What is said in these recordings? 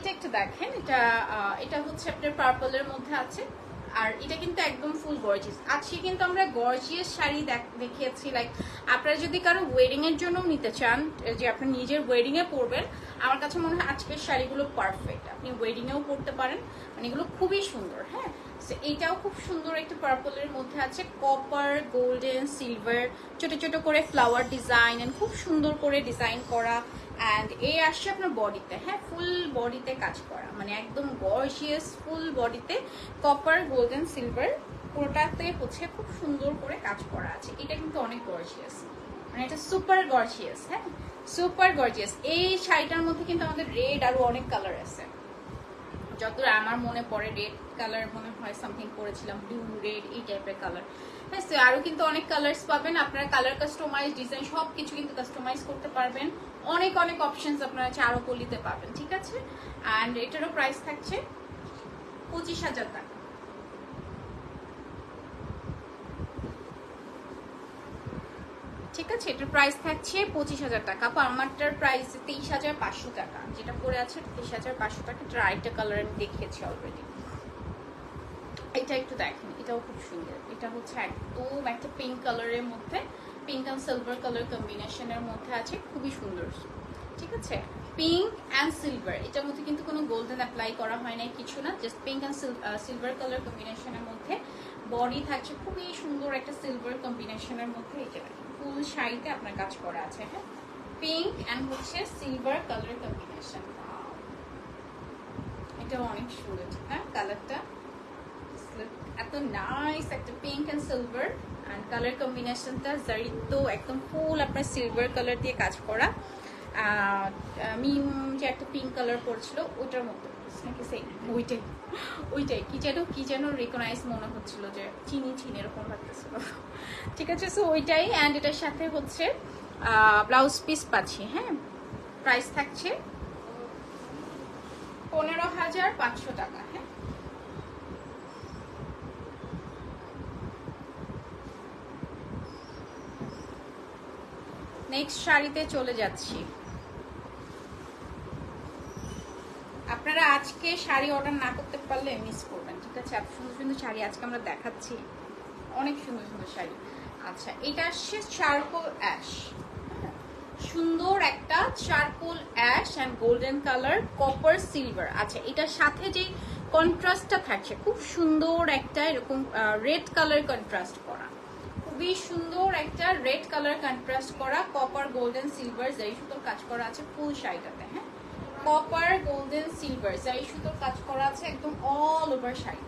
এটা একটু দেখেন, এটা হচ্ছে আপনার পার্পলের মধ্যে আছে, আর এটা কিন্তু একদম ফুল গর্জিয়াস। আজকে কিন্তু আমরা গর্জিয়াস শাড়ি দেখিয়েছি, লাইক আপনারা যদি কারো ওয়েডিং এর জন্য নিতে চান, যে আপনি নিজের ওয়েডিং এ পরবেন, আমার কাছে মনে হয় আজকের শাড়িগুলো পারফেক্ট। আপনি ওয়েডিং এও পরতে পারেন, মানে এগুলো খুবই সুন্দর। হ্যাঁ, এইটাও খুব সুন্দর একটা পার্পলের মধ্যে আছে, কপার গোল্ডেন সিলভার ছোট ছোট করে ফ্লাওয়ার ডিজাইন এন্ড খুব সুন্দর করে ডিজাইন করা। অ্যান্ড এই আসছে আপনার বডিতে, হ্যাঁ ফুল বডিতে কাজ করা, মানে একদম গর্জিয়াস ফুল বডিতে কপার গোল্ডেন সিলভার পুরোটাতে হচ্ছে খুব সুন্দর করে কাজ করা আছে। এটা কিন্তু অনেক গর্জিয়াস, মানে এটা সুপার গর্জিয়াস। হ্যাঁ, সুপার গর্জিয়াস। এই শাড়িটার মধ্যে কিন্তু আমাদের রেড আরো অনেক কালার আছে, যতদূর আমার মনে পড়ে রেড কালার মনে হয় সামথিং করেছিলাম, ব্লু রেড এই টাইপের কালার। হ্যাঁ, আরো কিন্তু অনেক কালার্স পাবেন আপনারা, কালার কাস্টমাইজ ডিজাইন সবকিছু কিন্তু কাস্টমাইজ করতে পারবেন, অনেক অনেক অপশনস আপনারা চারো পলিতে পাবেন। ঠিক আছে, অ্যান্ড এটারও প্রাইস থাকছে 25,000 টাকা। ঠিক আছে, এটার প্রাইস থাকছে 25,000 টাকা। পার্মাটার প্রাইস 23,500 টাকা, যেটা পরে আছে 23,500 টাকা। এটার আরেকটা কালার আমি দেখিয়েছি অলরেডি। এটা একটু দেখেন, এটাও খুব সুন্দর। এটা হচ্ছে একদম একটা পিঙ্ক কালারের মধ্যে, পিঙ্ক অ্যান্ড সিলভার কালার কম্বিনেশনের মধ্যে আছে, খুবই সুন্দর। ঠিক আছে, পিঙ্ক অ্যান্ড সিলভার, এটার মধ্যে কিন্তু কোনো গোল্ডেন অ্যাপ্লাই করা হয় নাই, কিছু না, just pink and silver colour কম্বিনেশনের মধ্যে বডি থাকছে খুবই সুন্দর একটা সিলভার কম্বিনেশনের মধ্যে। এটা ফুল শাড়িতে আপনার কাজ করা আছে। হ্যাঁ, পিঙ্ক অ্যান্ড হচ্ছে সিলভার কালার কম্বিনেশন, এটা অনেক সুন্দর। হ্যাঁ, কালারটা এত নাইস, একটা pink and silver and colour কম্বিনেশনটা জারি তো একদম ফুল আপনার সিলভার কালার দিয়ে কাজ করা। মিম যে একটা পিঙ্ক কালার পড়ছিল ওটার মতো নাকি, সেই ওইটাই কি যেন রিকগনাইজ মনে হচ্ছিল, যে চিনি এরকম লাগতেছিল। ঠিক আছে, সো ওইটাই। অ্যান্ড এটার সাথে হচ্ছে ব্লাউজ পিস পাচ্ছি। হ্যাঁ, প্রাইস থাকছে 15,500 টাকা। হ্যাঁ, নেক্সট শাড়িতে চলে যাচ্ছি। আপনারা আজকে শাড়ি অর্ডার না করতে পারলে মিস করবেন। ঠিক আছে, এত সুন্দর সুন্দর শাড়ি আজকে আমরা দেখাচ্ছি, অনেক সুন্দর সুন্দর শাড়ি। আচ্ছা, এটা আসছে চারকোল অ্যাশ, সুন্দর একটা charcoal ash and golden colour copper silver. আচ্ছা, এটার সাথে যে কন্ট্রাস্টটা থাকছে খুব সুন্দর একটা এরকম রেড কালার কন্ট্রাস্ট করা, খুবই সুন্দর একটা রেড কালার কন্ট্রাস্ট করা কপার গোল্ডেন সিলভার জারি সুতোর কাজ করা আছে ফুল শাড়িটাতে। হ্যাঁ, কপার গোল্ডেন সিলভার জারি সুতোর কাজ করা আছে একদম অল ওভার শাড়ি।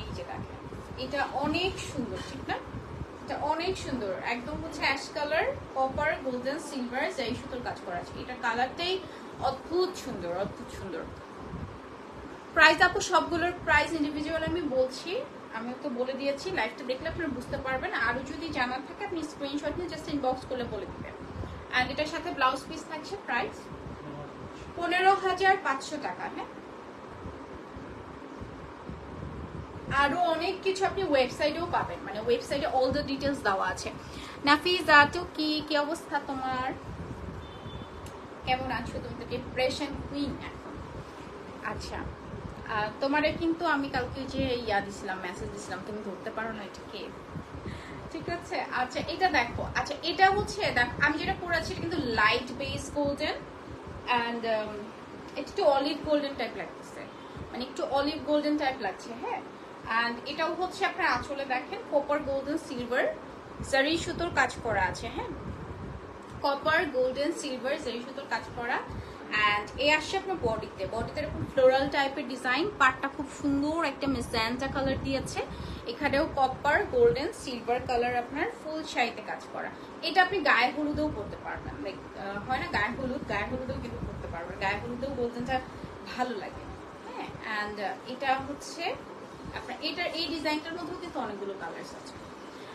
এই যে দেখেন, এটা অনেক সুন্দর, ঠিক না? এটা অনেক সুন্দর, একদম হচ্ছে ash colour copper golden silver জারি সুতোর কাজ করা আছে। এটা কালারটাই অদ্ভুত সুন্দর, অদ্ভুত সুন্দর। প্রাইস আপু সবগুলোর প্রাইস ইন্ডিভিজুয়াল আমি বলছি, আমি তো বলে দিয়েছি, লাইভটা দেখলে আপনারা বুঝতে পারবেন। আরো যদি জানার থাকে আপনি স্ক্রিনশট নিয়ে জাস্ট ইনবক্স করলে বলে দিবেন। অ্যান্ড এটার সাথে ব্লাউজ পিস থাকছে প্রাইস 15,500 টাকা। হ্যাঁ, আরো অনেক কিছু আপনি ওয়েবসাইটেও পাবেন, মানে ওয়েবসাইটে অল দ্য ডিটেলস দেওয়া আছে। নাফিজা তো কি অবস্থা তোমার, কেমন আছো? তুমি তো ডিপ্রেশন কুইন এখন। আচ্ছা, তোমারে কিন্তু আমি কালকে যে দিছিলাম, মেসেজ দিছিলাম, তুমি ধরতে পারো না, এটা কে? ঠিক আছে, আচ্ছা এটা দেখো। আচ্ছা, এটা হচ্ছে দেখো আমি যেটা পরে আছি এটা কিন্তু লাইট বেস গোল্ডেন অ্যান্ড একটু অলিভ গোল্ডেন টাইপ লাগতেছে, মানে একটু অলিভ গোল্ডেন টাইপ লাগছে। হ্যাঁ, অ্যান্ড এটাও হচ্ছে আপনার আঁচলে দেখেন কপার গোল্ডেন সিলভার জারি সুতোর কাজ করা আছে। হ্যাঁ, কপার গোল্ডেন সিলভার জারি সুতোর কাজ করা। অ্যান্ড এই আসছে আপনার বডিতে এরকম ফ্লোরাল টাইপের ডিজাইন, পাটটা খুব সুন্দর একটা মেজেন্টা কালার দিয়েছে, এখানেও কপার গোল্ডেন সিলভার কালার আপনার ফুল শাড়িতে কাজ করা। এটা আপনি গায়ে হলুদেও পরতে পারবেন, লাইক হয় না গায়ে হলুদেও কিন্তু পরতে পারবেন, গায়ে হলুদেও গোল্ডেনটা ভালো লাগে। হ্যাঁ, অ্যান্ড এটা হচ্ছে আপনার এটার এই ডিজাইনটার মধ্যেও কিন্তু অনেকগুলো কালার্স আছে।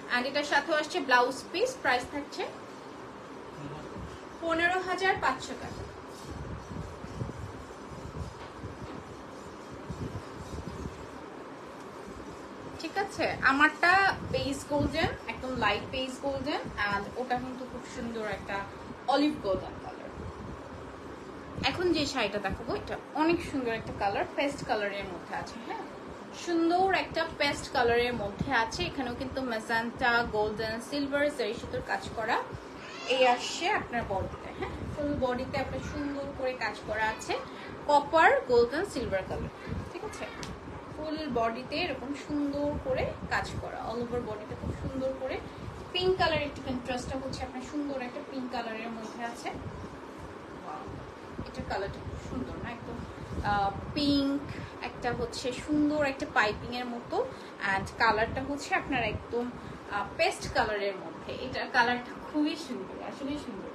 অ্যান্ড এটার সাথেও আসছে ব্লাউজ পিস, প্রাইস থাকছে 15,500 টাকা। ঠিক আছে, আমারটা বেস গোল্ডেন, একদম লাইট বেস গোল্ডেন, অ্যান্ড ওটা কিন্তু খুব সুন্দর একটা অলিভ গোল্ডেন কালার। এখন যে শাড়িটা দেখাবো এটা অনেক সুন্দর একটা কালার, পেস্ট কালারের মধ্যে আছে। হ্যাঁ, সুন্দর একটা পেস্ট কালারের মধ্যে আছে। এখানেও কিন্তু ম্যাজেন্টা, গোল্ডেন, সিলভার জারি সুতোর কাজ করা এই আসছে আপনার বডিতে। হ্যাঁ, ফুল বডিতে আপনার সুন্দর করে কাজ করা আছে, কপার, গোল্ডেন, সিলভার কালার। ঠিক আছে, ফুল বডিতে এরকম সুন্দর করে কাজ করা, অল ওভার বডিতে খুব সুন্দর করে। পিঙ্ক কালার একটু কন্ট্রাস্টটা হচ্ছে আপনার সুন্দর একটা পিঙ্ক কালারের মধ্যে আছে। এটার কালারটা খুব সুন্দর না, একদম পিঙ্ক, একটা হচ্ছে সুন্দর একটা পাইপিং এর মতো, অ্যান্ড কালারটা হচ্ছে আপনার একদম পেস্ট কালারের মধ্যে। এটার কালারটা খুবই সুন্দর, আসলেই সুন্দর।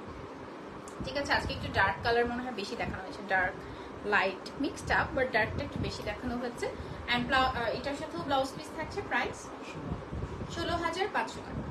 ঠিক আছে, আজকে একটু ডার্ক কালার মনে হয় বেশি দেখানো হয়েছে, dark light mixed up, but ডার্কটা একটু বেশি দেখানো হচ্ছে। অ্যান্ড এটার সাথেও ব্লাউজ পিস থাকছে, প্রাইস 16,500 টাকা।